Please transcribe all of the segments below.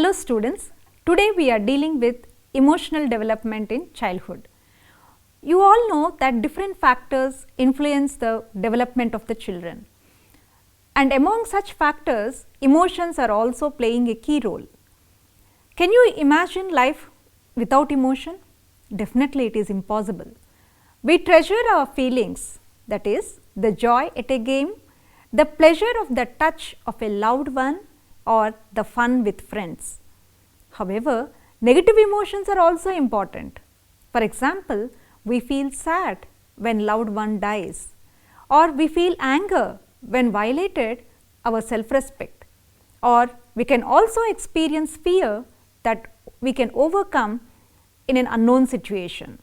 Hello students, today we are dealing with emotional development in childhood. You all know that different factors influence the development of the children, and among such factors, emotions are also playing a key role. Can you imagine life without emotion? Definitely it is impossible. We treasure our feelings, that is, the joy at a game, the pleasure of the touch of a loved one, or the fun with friends. However, negative emotions are also important. For example, we feel sad when loved one dies, or we feel anger when violated our self-respect, or we can also experience fear that we can overcome in an unknown situation,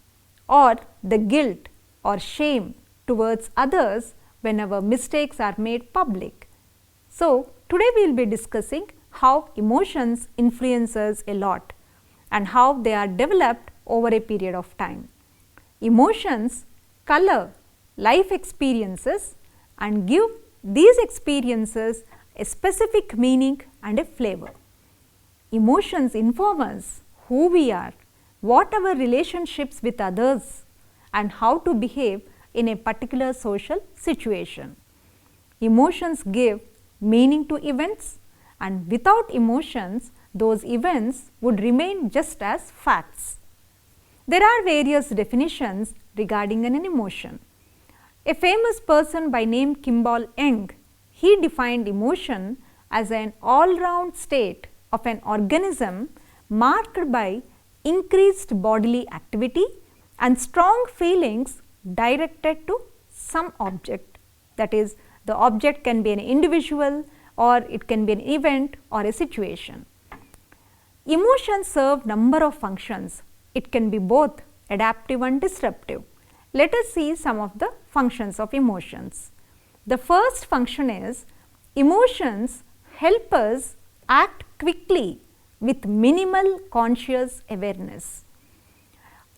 or the guilt or shame towards others when our mistakes are made public. So, today we will be discussing how emotions influence us a lot and how they are developed over a period of time. Emotions color life experiences and give these experiences a specific meaning and a flavor. Emotions inform us who we are, what our relationships with others, and how to behave in a particular social situation. Emotions give meaning to events, and without emotions, those events would remain just as facts. There are various definitions regarding an emotion. A famous person by name Kimball Young, he defined emotion as an all-round state of an organism marked by increased bodily activity and strong feelings directed to some object. That is, the object can be an individual, or it can be an event or a situation. Emotions serve number of functions. It can be both adaptive and disruptive. Let us see some of the functions of emotions. The first function is emotions help us act quickly with minimal conscious awareness.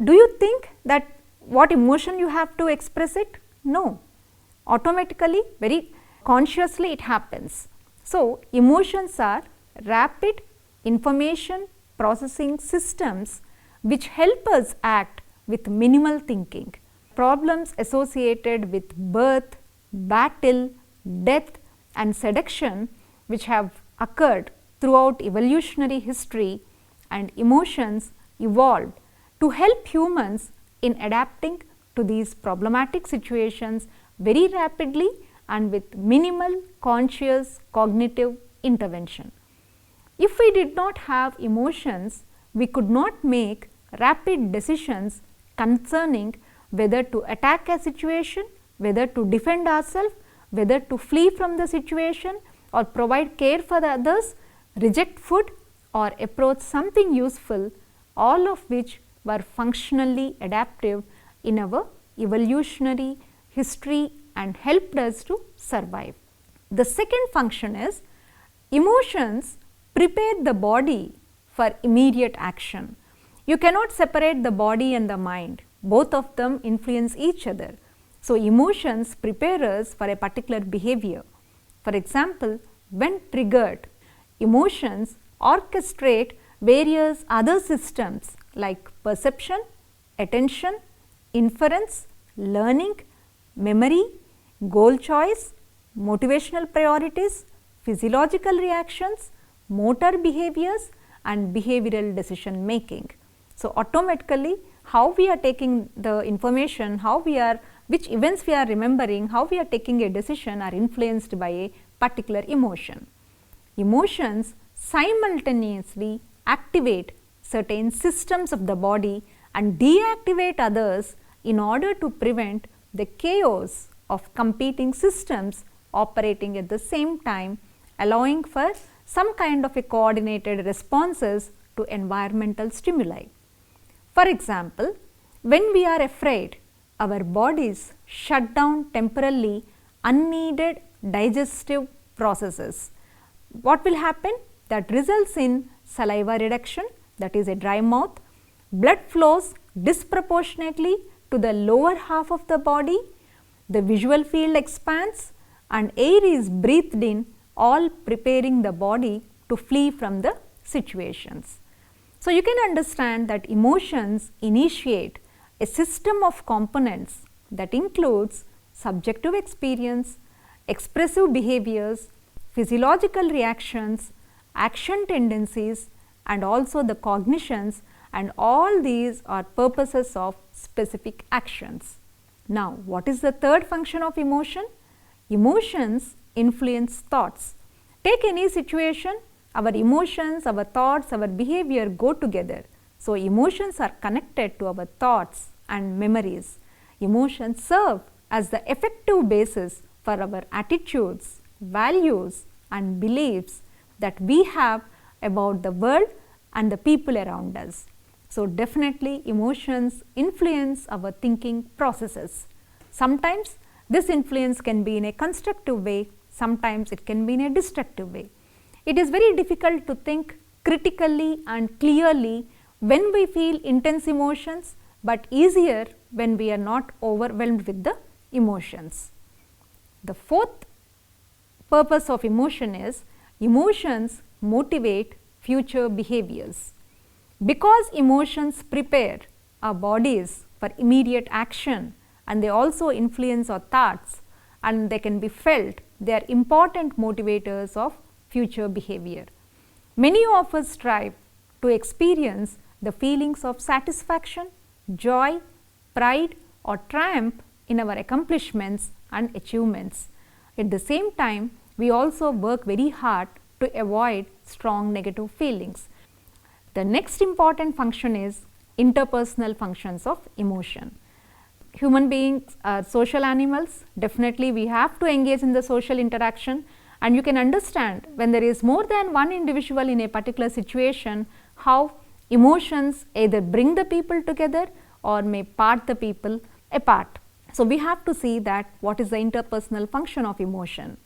Do you think that what emotion you have to express it? No. Automatically, very consciously it happens. So, emotions are rapid information processing systems which help us act with minimal thinking. Problems associated with birth, battle, death and seduction which have occurred throughout evolutionary history, and emotions evolved to help humans in adapting to these problematic situations very rapidly and with minimal conscious cognitive intervention. If we did not have emotions, we could not make rapid decisions concerning whether to attack a situation, whether to defend ourselves, whether to flee from the situation or provide care for the others, reject food or approach something useful, all of which were functionally adaptive in our evolutionary history and helped us to survive. The second function is emotions prepare the body for immediate action. You cannot separate the body and the mind, both of them influence each other. So, emotions prepare us for a particular behavior. For example, when triggered, emotions orchestrate various other systems like perception, attention, inference, learning, memory, goal choice, motivational priorities, physiological reactions, motor behaviors and behavioral decision making. So, automatically how we are taking the information, which events we are remembering, how we are taking a decision are influenced by a particular emotion. Emotions simultaneously activate certain systems of the body and deactivate others in order to prevent the chaos of competing systems operating at the same time, allowing for some kind of a coordinated responses to environmental stimuli. For example, when we are afraid, our bodies shut down temporarily unneeded digestive processes. What will happen? That results in saliva reduction, that is a dry mouth, blood flows disproportionately to the lower half of the body, the visual field expands and air is breathed in, all preparing the body to flee from the situations. So, you can understand that emotions initiate a system of components that includes subjective experience, expressive behaviors, physiological reactions, action tendencies, and also the cognitions, and all these are purposes of specific actions. Now, what is the third function of emotion? Emotions influence thoughts. Take any situation, our emotions, our thoughts, our behavior go together. So, emotions are connected to our thoughts and memories. Emotions serve as the effective basis for our attitudes, values, and beliefs that we have about the world and the people around us. So, definitely emotions influence our thinking processes. Sometimes this influence can be in a constructive way, sometimes it can be in a destructive way. It is very difficult to think critically and clearly when we feel intense emotions, but easier when we are not overwhelmed with the emotions. The fourth purpose of emotion is emotions motivate future behaviors. Because emotions prepare our bodies for immediate action and they also influence our thoughts and they can be felt, they are important motivators of future behavior. Many of us strive to experience the feelings of satisfaction, joy, pride or triumph in our accomplishments and achievements. At the same time, we also work very hard to avoid strong negative feelings. The next important function is interpersonal functions of emotion. Human beings are social animals. Definitely we have to engage in the social interaction, and you can understand when there is more than one individual in a particular situation, how emotions either bring the people together or may part the people apart. So, we have to see that what is the interpersonal function of emotion.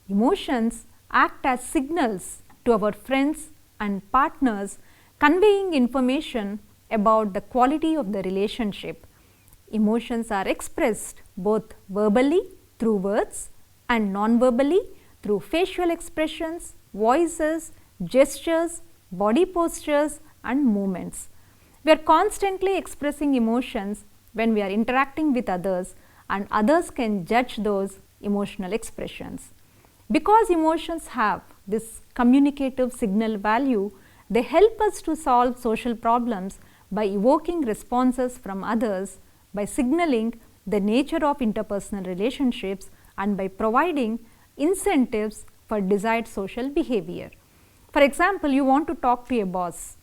Emotions act as signals to our friends and partners, conveying information about the quality of the relationship. Emotions are expressed both verbally through words and non-verbally through facial expressions, voices, gestures, body postures and movements. We are constantly expressing emotions when we are interacting with others, and others can judge those emotional expressions. Because emotions have this communicative signal value, they help us to solve social problems by evoking responses from others, by signaling the nature of interpersonal relationships, and by providing incentives for desired social behavior. For example, you want to talk to a boss.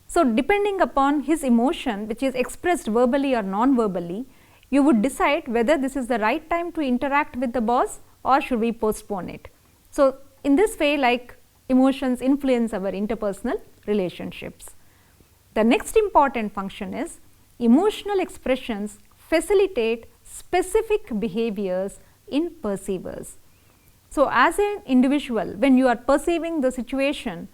So, depending upon his emotion, which is expressed verbally or non-verbally, you would decide whether this is the right time to interact with the boss or should we postpone it. So, in this way, like emotions influence our interpersonal relationships. The next important function is emotional expressions facilitate specific behaviors in perceivers. So, as an individual, when you are perceiving the situation,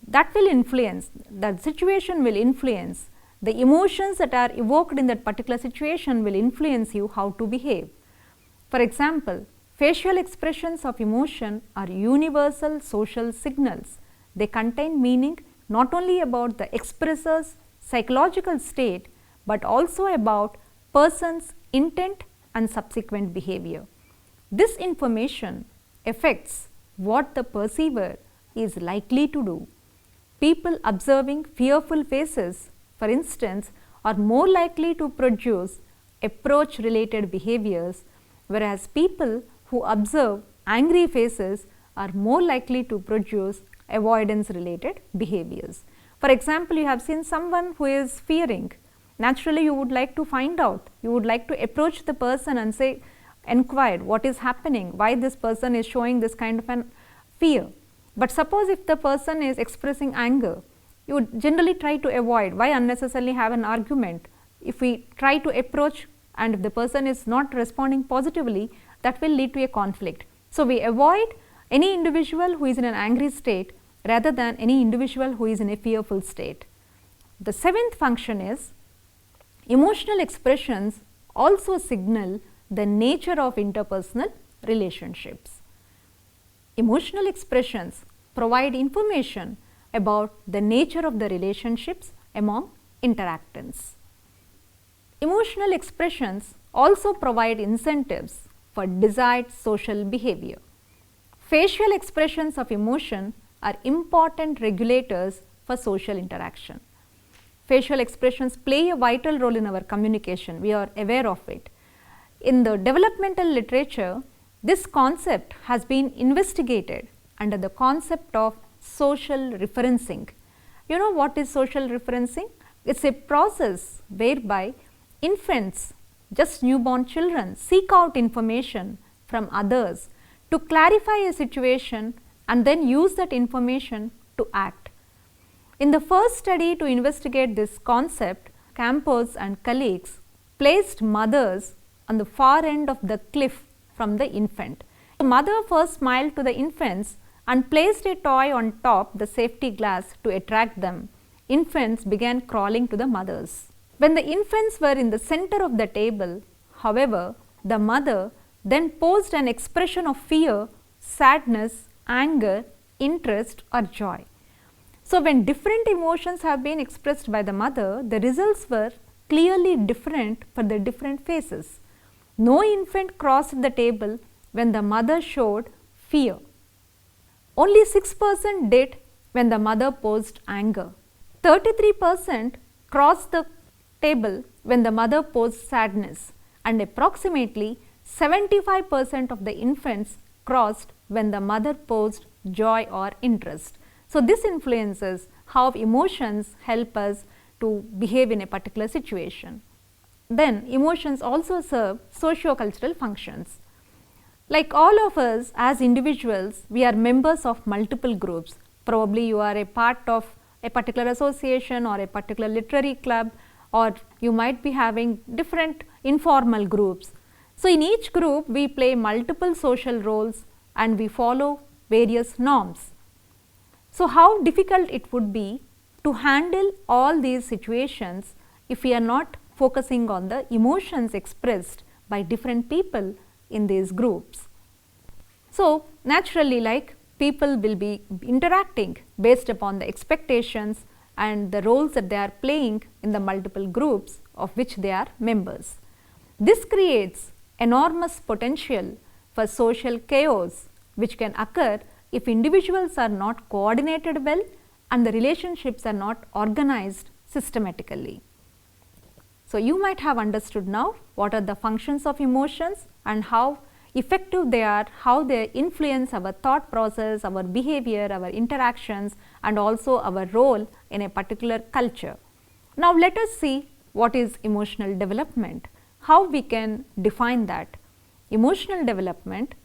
that will influence, that situation will influence, the emotions that are evoked in that particular situation will influence you how to behave. For example, facial expressions of emotion are universal social signals. They contain meaning not only about the expressor's psychological state, but also about person's intent and subsequent behavior. This information affects what the perceiver is likely to do. People observing fearful faces, for instance, are more likely to produce approach related behaviors, whereas people who observe angry faces are more likely to produce avoidance related behaviors. For example, you have seen someone who is fearing. Naturally, you would like to find out, you would like to approach the person and say, inquire what is happening, why this person is showing this kind of an fear. But suppose if the person is expressing anger, you would generally try to avoid. Why unnecessarily have an argument? If we try to approach and if the person is not responding positively, that will lead to a conflict. So, we avoid any individual who is in an angry state rather than any individual who is in a fearful state. The seventh function is emotional expressions also signal the nature of interpersonal relationships. Emotional expressions provide information about the nature of the relationships among interactants. Emotional expressions also provide incentives for desired social behavior. Facial expressions of emotion are important regulators for social interaction. Facial expressions play a vital role in our communication, we are aware of it. In the developmental literature, this concept has been investigated under the concept of social referencing. You know what is social referencing? It is a process whereby infants, just newborn children, seek out information from others to clarify a situation and then use that information to act. In the first study to investigate this concept, Campos and colleagues placed mothers on the far end of the cliff from the infant. The mother first smiled to the infants and placed a toy on top the safety glass to attract them. Infants began crawling to the mothers. When the infants were in the center of the table, however, the mother then posed an expression of fear, sadness, anger, interest or joy. So, when different emotions have been expressed by the mother, the results were clearly different for the different faces. No infant crossed the table when the mother showed fear. Only 6% did when the mother posed anger. 33% crossed the table when the mother posed sadness, and approximately 75% of the infants crossed when the mother posed joy or interest. So, this influences how emotions help us to behave in a particular situation. Then emotions also serve socio-cultural functions. Like all of us as individuals, we are members of multiple groups. Probably you are a part of a particular association or a particular literary club, or you might be having different informal groups. So, in each group we play multiple social roles and we follow various norms. So, how difficult it would be to handle all these situations if we are not focusing on the emotions expressed by different people in these groups. So, naturally, like people will be interacting based upon the expectations and the roles that they are playing in the multiple groups of which they are members. This creates enormous potential for social chaos which can occur if individuals are not coordinated well and the relationships are not organized systematically. So, you might have understood now what are the functions of emotions and how effective they are, how they influence our thought process, our behavior, our interactions and also our role in a particular culture. Now, let us see what is emotional development, how we can define that. Emotional development,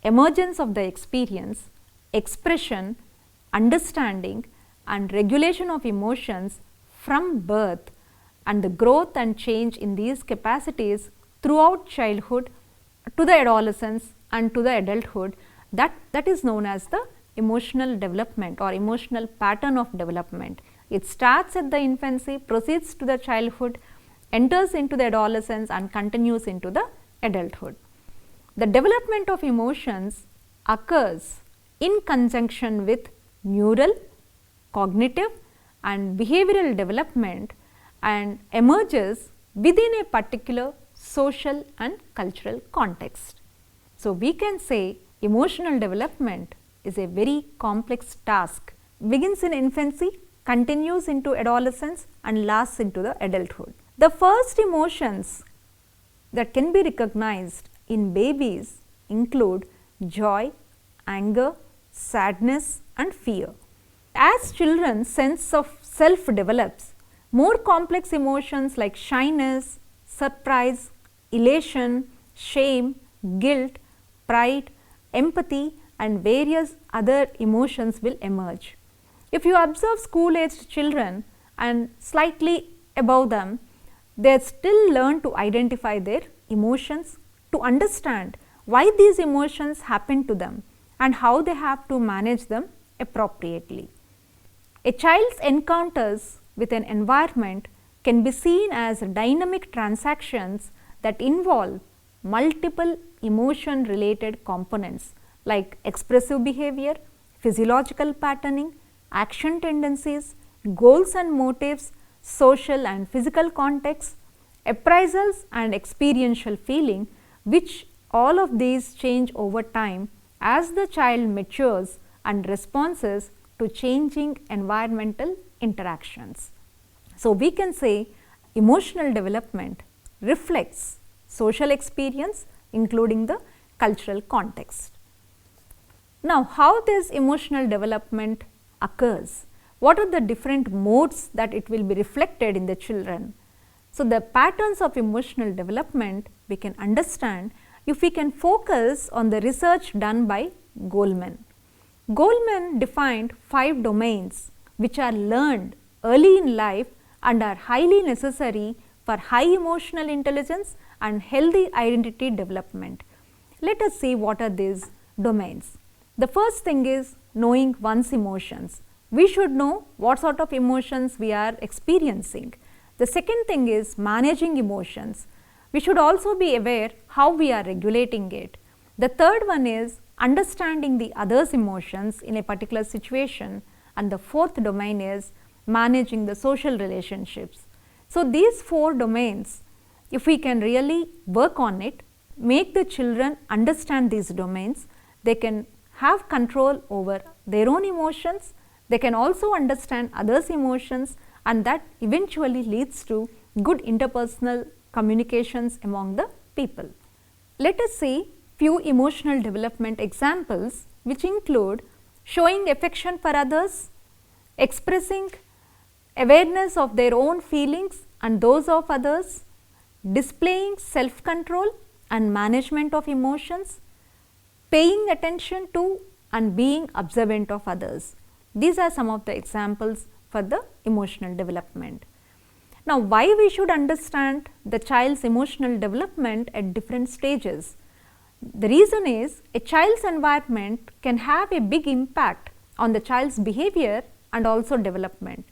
emergence of the experience, expression, understanding and regulation of emotions from birth and the growth and change in these capacities throughout childhood to the adolescence and to the adulthood, that is known as the emotional development or emotional pattern of development. It starts at the infancy, proceeds to the childhood, enters into the adolescence and continues into the adulthood. The development of emotions occurs in conjunction with neural, cognitive and behavioral development and emerges within a particular social and cultural context. So, we can say emotional development is a very complex task, begins in infancy, continues into adolescence and lasts into the adulthood. The first emotions that can be recognized in babies include joy, anger, sadness and fear. As children's sense of self develops, more complex emotions like shyness, surprise, elation, shame, guilt, pride, empathy and various other emotions will emerge. If you observe school-aged children and slightly above them, they still learn to identify their emotions, to understand why these emotions happen to them and how they have to manage them appropriately. A child's encounters with an environment can be seen as dynamic transactions that involve multiple emotion related components like expressive behavior, physiological patterning, action tendencies, goals and motives, social and physical context, appraisals and experiential feeling, which all of these change over time as the child matures and responses to changing environmental interactions. So, we can say emotional development reflects social experience including the cultural context. Now, how this emotional development occurs? What are the different modes that it will be reflected in the children? So, the patterns of emotional development we can understand if we can focus on the research done by Goleman. Goleman defined 5 domains which are learned early in life and are highly necessary for high emotional intelligence and healthy identity development. Let us see what are these domains. The first thing is knowing one's emotions. We should know what sort of emotions we are experiencing. The second thing is managing emotions. We should also be aware how we are regulating it. The third one is understanding the other's emotions in a particular situation, and the fourth domain is managing the social relationships. So, these 4 domains, if we can really work on it, make the children understand these domains, they can have control over their own emotions, they can also understand others' emotions, and that eventually leads to good interpersonal communications among the people. Let us see few emotional development examples which include showing affection for others, expressing awareness of their own feelings and those of others, displaying self-control and management of emotions, paying attention to and being observant of others. These are some of the examples for the emotional development. Now, why we should understand the child's emotional development at different stages? The reason is a child's environment can have a big impact on the child's behavior and also development.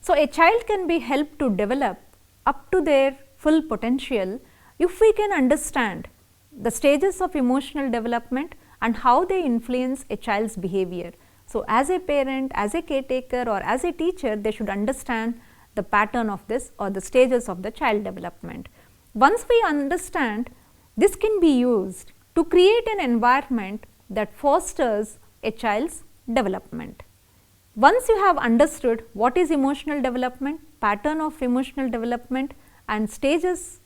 So, a child can be helped to develop up to their full potential if we can understand the stages of emotional development and how they influence a child's behavior. So, as a parent, as a caretaker or as a teacher, they should understand the pattern of this or the stages of the child development. Once we understand, this can be used to create an environment that fosters a child's development. Once you have understood what is emotional development, pattern of emotional development and stages,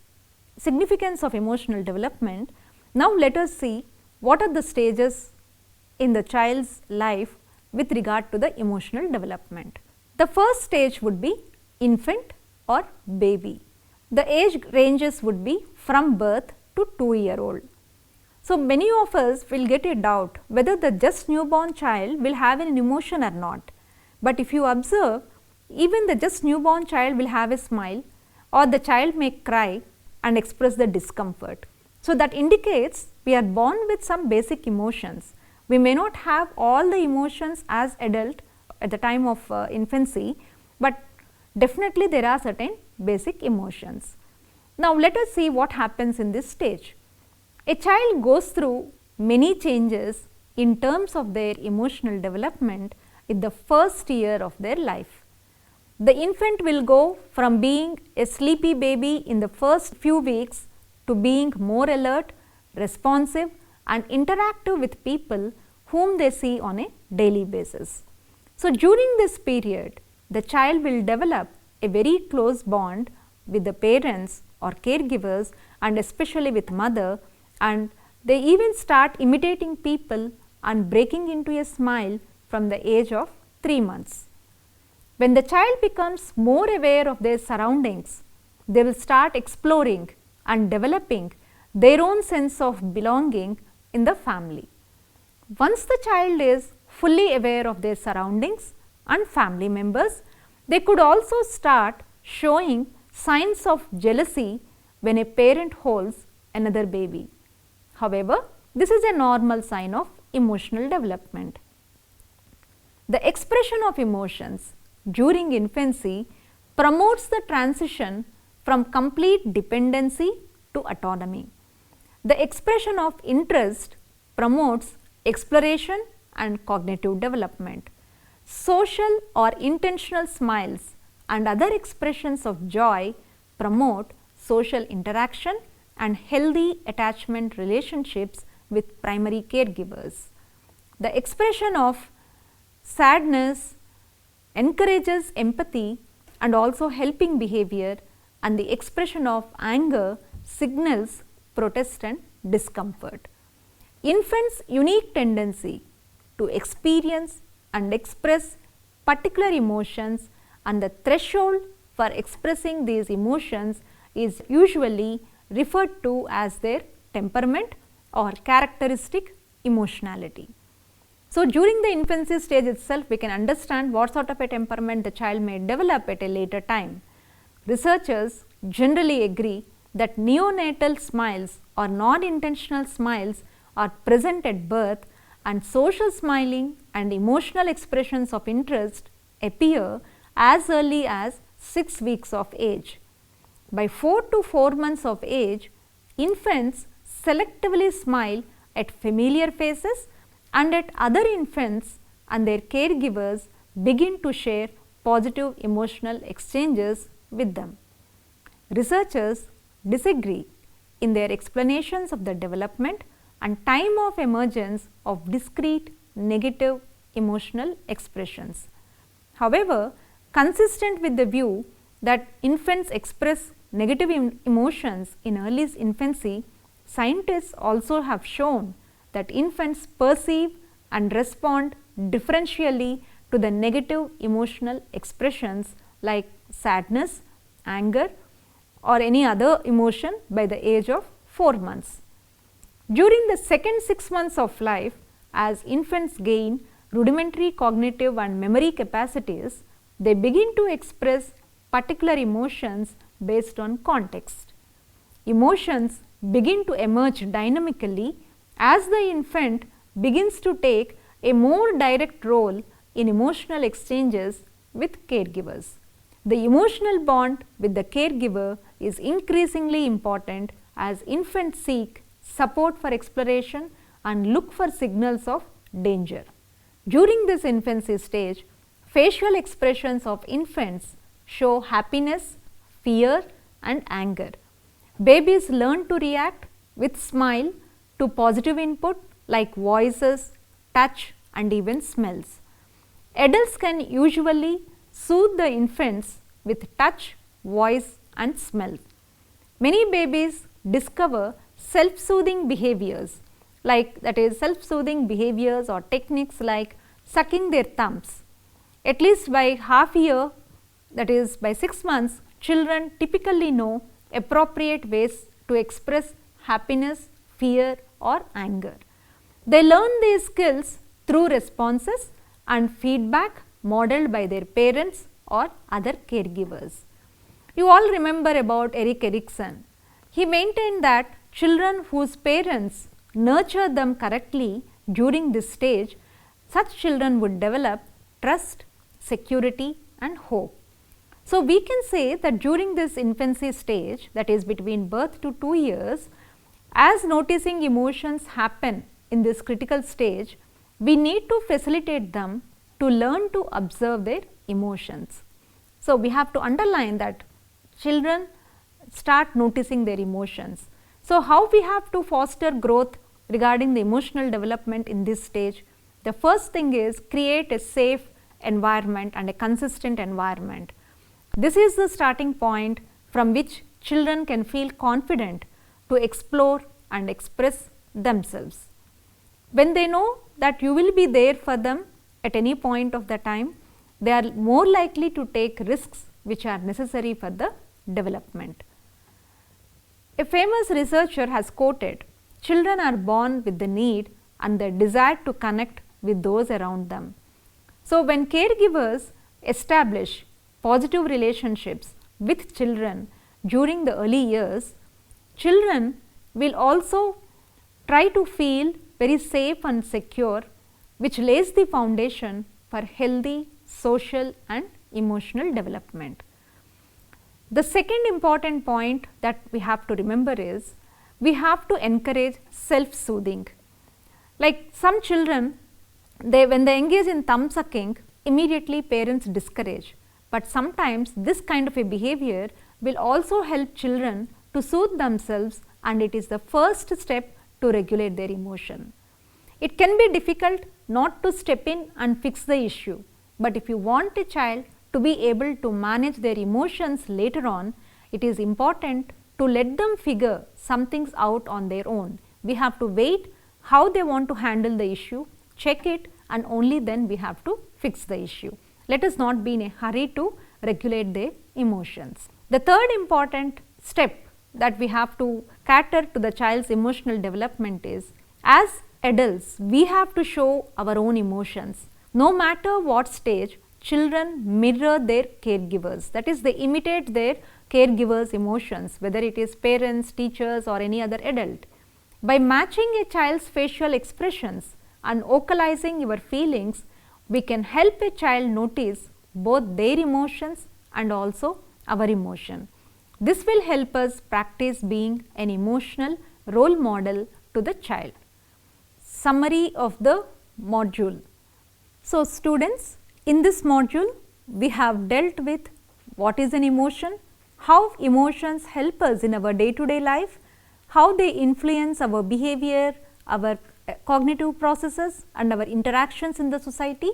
significance of emotional development, now let us see what are the stages in the child's life with regard to the emotional development. The first stage would be infant or baby. The age ranges would be from birth to 2-year-old. So, many of us will get a doubt whether the just newborn child will have an emotion or not. But if you observe, even the just newborn child will have a smile, or the child may cry and express the discomfort. So, that indicates we are born with some basic emotions. We may not have all the emotions as adult at the time of infancy, but definitely there are certain basic emotions. Now, let us see what happens in this stage. A child goes through many changes in terms of their emotional development in the first year of their life. The infant will go from being a sleepy baby in the first few weeks to being more alert, responsive and interactive with people whom they see on a daily basis. So, during this period, the child will develop a very close bond with the parents or caregivers and especially with mother, and they even start imitating people and breaking into a smile from the age of 3 months. When the child becomes more aware of their surroundings, they will start exploring and developing their own sense of belonging in the family. Once the child is fully aware of their surroundings and family members, they could also start showing signs of jealousy when a parent holds another baby. However, this is a normal sign of emotional development. The expression of emotions during infancy promotes the transition from complete dependency to autonomy. The expression of interest promotes exploration and cognitive development. social or intentional smiles and other expressions of joy promote social interaction and healthy attachment relationships with primary caregivers. The expression of sadness encourages empathy and also helping behavior, and the expression of anger signals protest and discomfort. Infants' unique tendency to experience and express particular emotions and the threshold for expressing these emotions is usually referred to as their temperament or characteristic emotionality. So, during the infancy stage itself, we can understand what sort of a temperament the child may develop at a later time. Researchers generally agree that neonatal smiles or non-intentional smiles are present at birth, and social smiling and emotional expressions of interest appear as early as 6 weeks of age. By 4 to 4 months of age, infants selectively smile at familiar faces, and at other infants and their caregivers begin to share positive emotional exchanges with them. Researchers disagree in their explanations of the development and time of emergence of discrete negative emotional expressions. However, consistent with the view that infants express negative emotions in early infancy, scientists also have shown that infants perceive and respond differentially to the negative emotional expressions like sadness, anger, or any other emotion by the age of 4 months. During the second 6 months of life, as infants gain rudimentary cognitive and memory capacities, they begin to express particular emotions based on context. Emotions begin to emerge dynamically as the infant begins to take a more direct role in emotional exchanges with caregivers. The emotional bond with the caregiver is increasingly important as infants seek support for exploration and look for signals of danger. During this infancy stage, facial expressions of infants show happiness, fear, and anger. Babies learn to react with smile to positive input like voices, touch, and even smells. Adults can usually soothe the infants with touch, voice, and smell. Many babies discover self-soothing behaviors self-soothing behaviors or techniques like sucking their thumbs. At least by half year, that is by 6 months, children typically know appropriate ways to express happiness, fear, or anger. They learn these skills through responses and feedback modeled by their parents or other caregivers. You all remember about Erik Erikson. He maintained that children whose parents nurture them correctly during this stage, such children would develop trust, security, and hope. So, we can say that during this infancy stage, that is between birth to 2 years, as noticing emotions happen in this critical stage, we need to facilitate them to learn to observe their emotions. So, we have to underline that children start noticing their emotions. So, how we have to foster growth regarding the emotional development in this stage? The first thing is create a safe environment and a consistent environment. This is the starting point from which children can feel confident to explore and express themselves. When they know that you will be there for them at any point of the time, they are more likely to take risks which are necessary for the development. A famous researcher has quoted, "Children are born with the need and the desire to connect with those around them." So, when caregivers establish positive relationships with children during the early years, children will also try to feel very safe and secure, which lays the foundation for healthy social and emotional development. The second important point that we have to remember is we have to encourage self-soothing. Like some children, when they engage in thumb sucking, immediately parents discourage, but sometimes this kind of a behavior will also help children to soothe themselves, and it is the first step to regulate their emotion. It can be difficult not to step in and fix the issue, but if you want a child to be able to manage their emotions later on, it is important to let them figure some things out on their own. We have to wait how they want to handle the issue, check it, and only then we have to fix the issue. Let us not be in a hurry to regulate their emotions. The third important step that we have to cater to the child's emotional development is, as adults, we have to show our own emotions. No matter what stage, children mirror their caregivers, that is, they imitate their caregivers' emotions, whether it is parents, teachers, or any other adult. By matching a child's facial expressions and vocalizing your feelings, we can help a child notice both their emotions and also our emotion. This will help us practice being an emotional role model to the child. Summary of the module. So, students, in this module, we have dealt with what is an emotion, how emotions help us in our day-to-day life, how they influence our behavior, our cognitive processes, and our interactions in the society.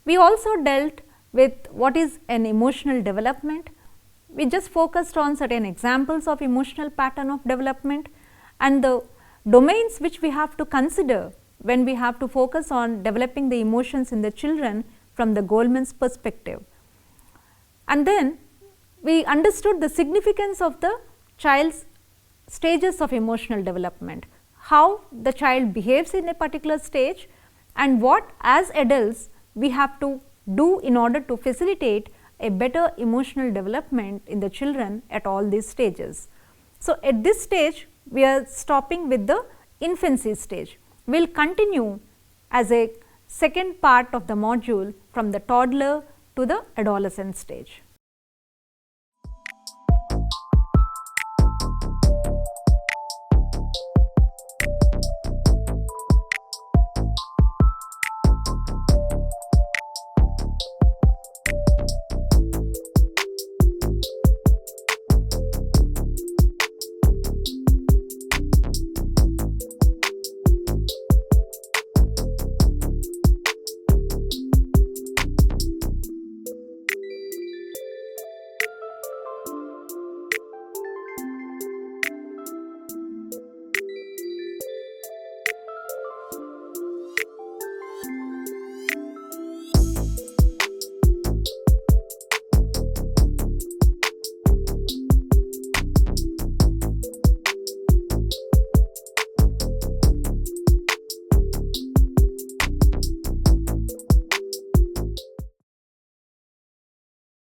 We also dealt with what is an emotional development. We just focused on certain examples of emotional pattern of development and the domains which we have to consider when we have to focus on developing the emotions in the children from the Goleman's perspective. And then we understood the significance of the child's stages of emotional development, how the child behaves in a particular stage, and what as adults we have to do in order to facilitate a better emotional development in the children at all these stages. So, at this stage we are stopping with the infancy stage. We will continue as a second part of the module from the toddler to the adolescent stage.